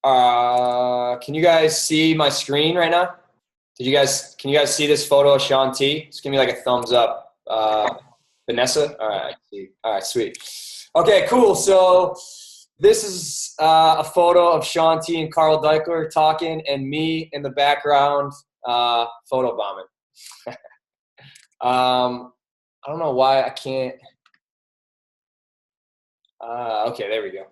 Can you guys see my screen right now? Can you guys see this photo of Shaun T? Just give me like a thumbs up. Vanessa? All right, I see. All right, sweet. Okay, cool. So this is a photo of Shaun T and Carl Deichler talking, and me in the background photo bombing. I don't know why I can't. Okay, there we go.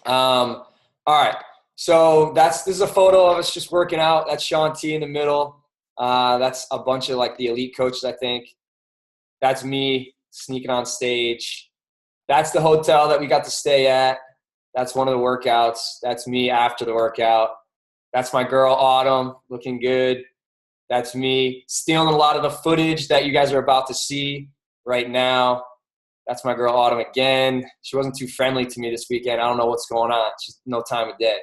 All right. So this is a photo of us just working out. That's Shaun T in the middle. That's a bunch of like the elite coaches, I think. That's me sneaking on stage. That's the hotel that we got to stay at. That's one of the workouts. That's me after the workout. That's my girl Autumn looking good. That's me stealing a lot of the footage that you guys are about to see right now. That's my girl Autumn again. She wasn't too friendly to me this weekend. I don't know what's going on. It's just no time of day.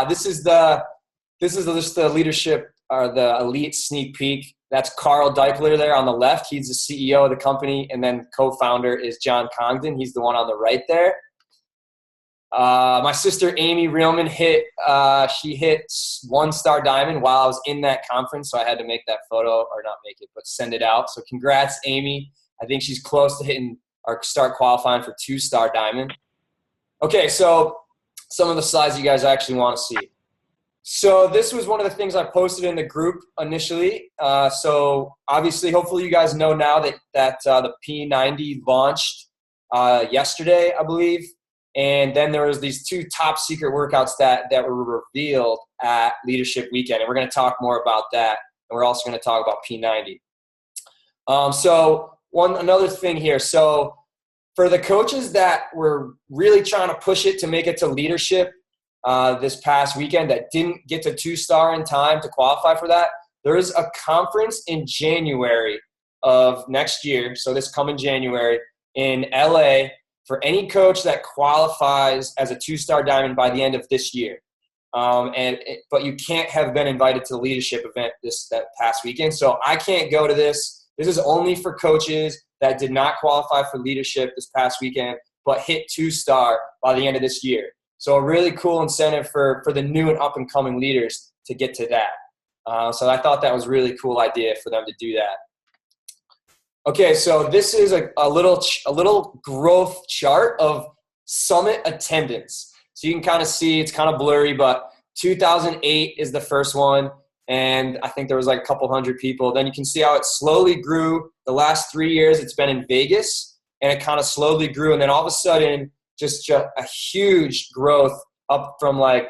This is just the leadership or the elite sneak peek. That's Carl Deichler there on the left. He's the CEO of the company, and then co-founder is John Congdon. He's the one on the right there. My sister Amy Reelman hit 1-star diamond while I was in that conference, so I had to make that photo, or not make it, but send it out. So congrats, Amy. I think she's close to hitting or start qualifying for 2-star diamond. Okay, so some of the slides you guys actually want to see. So this was one of the things I posted in the group initially. So obviously, hopefully you guys know now that the P90 launched yesterday, I believe. And then there was these 2 top secret workouts that were revealed at Leadership Weekend. And we're going to talk more about that. And we're also going to talk about P90. Another thing here. So for the coaches that were really trying to push it to make it to leadership this past weekend that didn't get to 2-star in time to qualify for that, there is a conference in January of next year, so this coming January, in LA for any coach that qualifies as a 2-star diamond by the end of this year. But you can't have been invited to the leadership event that past weekend. So I can't go to this. This is only for coaches that did not qualify for leadership this past weekend, but hit 2-star by the end of this year. So a really cool incentive for the new and up-and-coming leaders to get to that. So I thought that was a really cool idea for them to do that. Okay, so this is a little growth chart of summit attendance. So you can kind of see, it's kind of blurry, but 2008 is the first one. And I think there was like a couple hundred people. Then you can see how it slowly grew. The last 3 years it's been in Vegas, and it kind of slowly grew. And then all of a sudden, just a huge growth up from I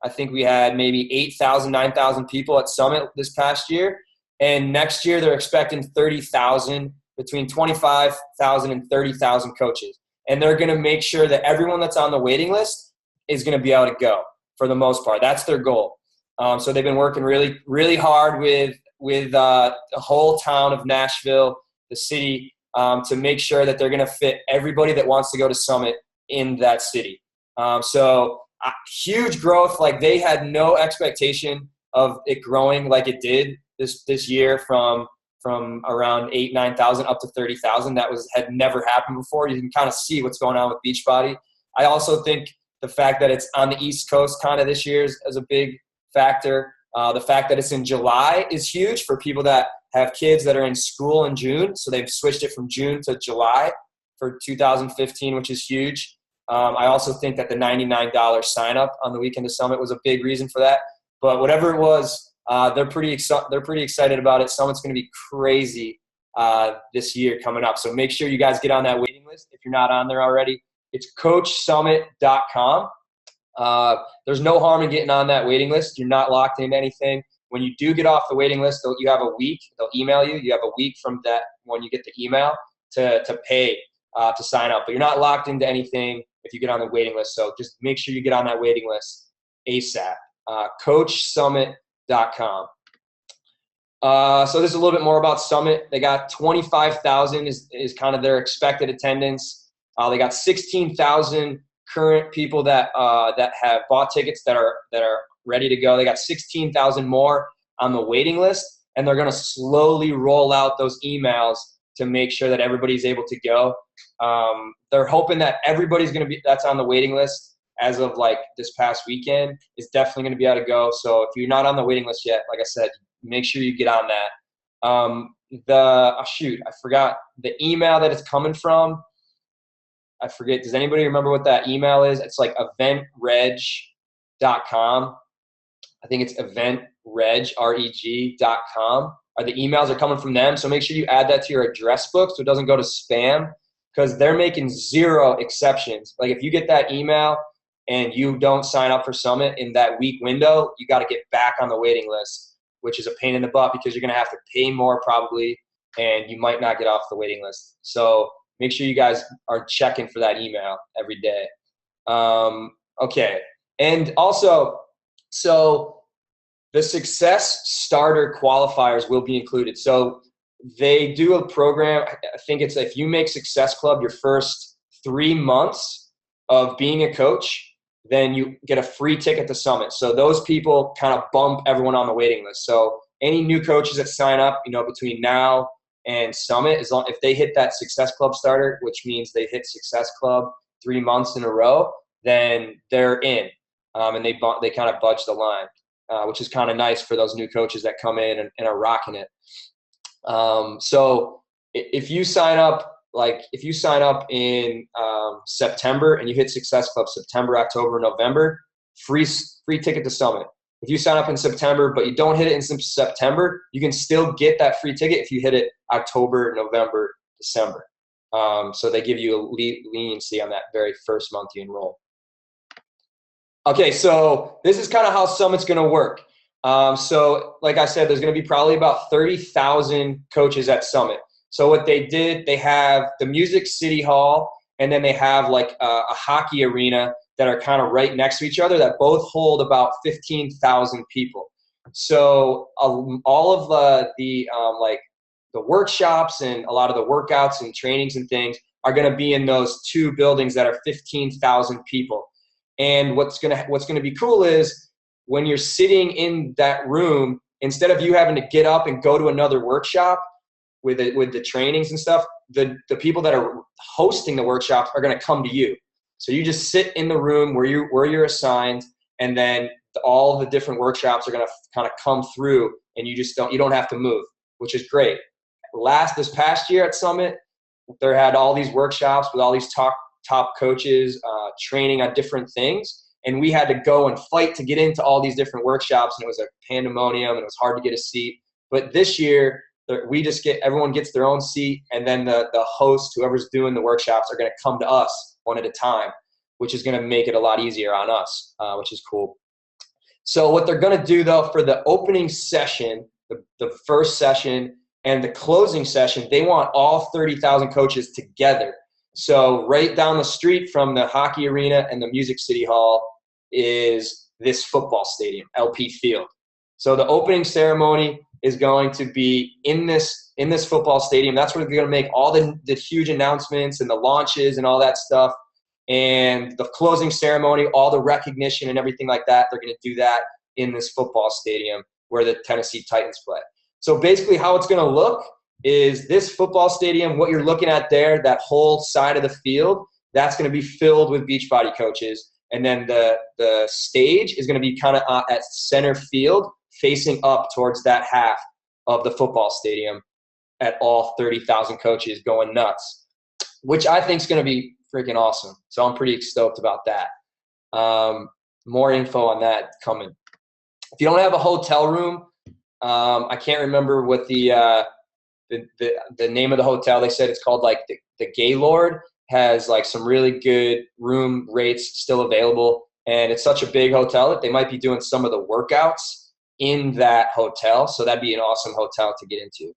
think we had maybe 8,000, 9,000 people at Summit this past year. And next year they're expecting 30,000, between 25,000 and 30,000 coaches. And they're going to make sure that everyone that's on the waiting list is going to be able to go for the most part. That's their goal. So they've been working really, really hard with the whole town of Nashville, the city, to make sure that they're going to fit everybody that wants to go to Summit in that city. Huge growth. They had no expectation of it growing like it did this year from around 8,000, 9,000 up to 30,000. That had never happened before. You can kind of see what's going on with Beachbody. I also think the fact that it's on the East Coast kind of this year is a big factor. The fact that it's in July is huge for people that have kids that are in school in June. So they've switched it from June to July for 2015, which is huge. I also think that the $99 sign up on the weekend of Summit was a big reason for that. But whatever it was, they're pretty excited about it. Summit's going to be crazy this year coming up. So make sure you guys get on that waiting list if you're not on there already. It's coachsummit.com. There's no harm in getting on that waiting list. You're not locked into anything. When you do get off the waiting list, you have a week. They'll email you. You have a week from that when you get the email to pay to sign up. But you're not locked into anything if you get on the waiting list. So just make sure you get on that waiting list ASAP. Coachsummit.com. So this is a little bit more about Summit. They got 25,000 is kind of their expected attendance. They got 16,000 current people that have bought tickets that are ready to go. They got 16,000 more on the waiting list, and they're going to slowly roll out those emails to make sure that everybody's able to go. They're hoping that everybody's going to be that's on the waiting list as of like this past weekend is definitely going to be able to go. So if you're not on the waiting list yet, like I said, make sure you get on that. I forgot the email that it's coming from. I forget. Does anybody remember what that email is? It's like eventreg.com. I think it's eventreg.com. The emails are coming from them. So make sure you add that to your address book so it doesn't go to spam, because they're making zero exceptions. Like if you get that email and you don't sign up for Summit in that week window, you got to get back on the waiting list, which is a pain in the butt because you're going to have to pay more probably, and you might not get off the waiting list. So make sure you guys are checking for that email every day. Okay. And also, so the Success Starter qualifiers will be included. So they do a program. I think it's if you make Success Club your first 3 months of being a coach, then you get a free ticket to Summit. So those people kind of bump everyone on the waiting list. So any new coaches that sign up, between now and Summit, if they hit that Success Club starter, which means they hit Success Club 3 months in a row, then they're in, and they kind of budge the line, which is kind of nice for those new coaches that come in and are rocking it. So if you sign up in September and you hit Success Club September, October, November, free ticket to Summit. If you sign up in September but you don't hit it in September, you can still get that free ticket if you hit it October, November, December. So they give you a leniency on that very first month you enroll. Okay, so this is kind of how Summit's going to work. So like I said, there's going to be probably about 30,000 coaches at Summit. So what they did, they have the Music City Hall, and then they have like a hockey arena that are kind of right next to each other that both hold about 15,000 people. So all of the workshops and a lot of the workouts and trainings and things are going to be in those two buildings that are 15,000 people. And what's going to be cool is when you're sitting in that room, instead of you having to get up and go to another workshop with the trainings and stuff, the people that are hosting the workshops are going to come to you. So you just sit in the room where you're assigned, and then all the different workshops are going to kind of come through, and you don't have to move, which is great. This past year at Summit, there had all these workshops with all these top coaches training on different things, and we had to go and fight to get into all these different workshops, and it was a pandemonium, and it was hard to get a seat. But this year, everyone gets their own seat, and then the host, whoever's doing the workshops, are going to come to us one at a time, which is going to make it a lot easier on us, which is cool. So what they're going to do, though, for the opening session, the first session, and the closing session, they want all 30,000 coaches together. So right down the street from the hockey arena and the Music City Hall is this football stadium, LP Field. So the opening ceremony is going to be in this football stadium. That's where they're going to make all the huge announcements and the launches and all that stuff. And the closing ceremony, all the recognition and everything like that, they're going to do that in this football stadium where the Tennessee Titans play. So basically how it's going to look is this football stadium, what you're looking at there, that whole side of the field, that's going to be filled with Beachbody coaches. And then the stage is going to be kind of at center field, facing up towards that half of the football stadium at all 30,000 coaches going nuts, which I think is going to be freaking awesome. So I'm pretty stoked about that. More info on that coming. If you don't have a hotel room, I can't remember what the name of the hotel. They said it's called like the Gaylord. Has like some really good room rates still available, and it's such a big hotel that they might be doing some of the workouts in that hotel. So that'd be an awesome hotel to get into.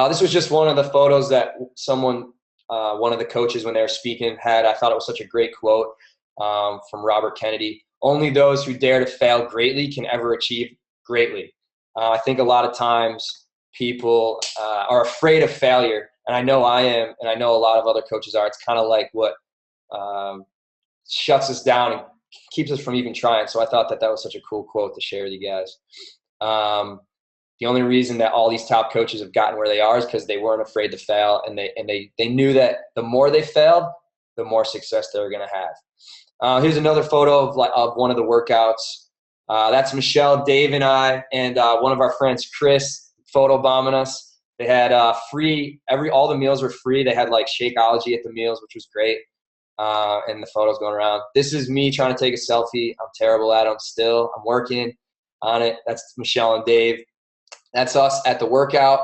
This was just one of the photos that one of the coaches when they were speaking had. I thought it was such a great quote from Robert Kennedy. Only those who dare to fail greatly can ever achieve greatly. I think a lot of times people are afraid of failure. And I know I am, and I know a lot of other coaches are. It's kind of like what shuts us down and keeps us from even trying. So I thought that was such a cool quote to share with you guys. The only reason that all these top coaches have gotten where they are is because they weren't afraid to fail, and they knew that the more they failed, the more success they're going to have. Here's another photo of one of the workouts. That's Michelle, Dave, and I, and one of our friends, Chris, photobombing us. They had all the meals were free. They had like Shakeology at the meals, which was great. And the photos going around. This is me trying to take a selfie. I'm terrible at them still. I'm working on it. That's Michelle and Dave. That's us at the workout.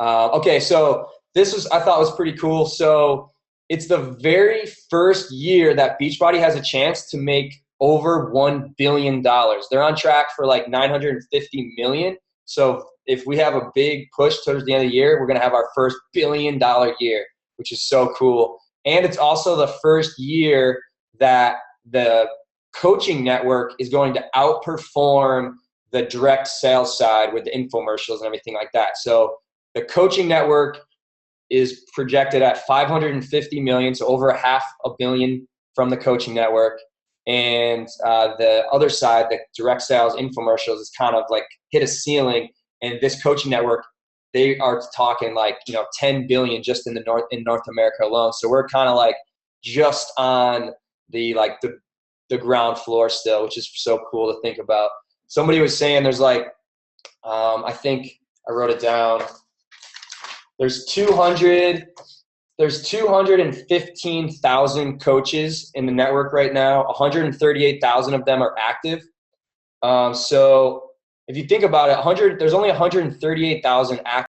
Okay, so I thought was pretty cool. So it's the very first year that Beachbody has a chance to make over $1 billion. They're on track for like 950 million. So if we have a big push towards the end of the year, we're going to have our first $1 billion year, which is so cool. And it's also the first year that the coaching network is going to outperform the direct sales side with the infomercials and everything like that. So the coaching network is projected at 550 million, so over $500 million from the coaching network. And the other side, the direct sales infomercials, is kind of like hit a ceiling. And this coaching network, they are talking like, 10 billion just in North America alone. So we're kind of like just on the ground floor still, which is so cool to think about. Somebody was saying there's like, I think I wrote it down. There's 215,000 coaches in the network right now. 138,000 of them are active. So if you think about it, there's only 138,000 active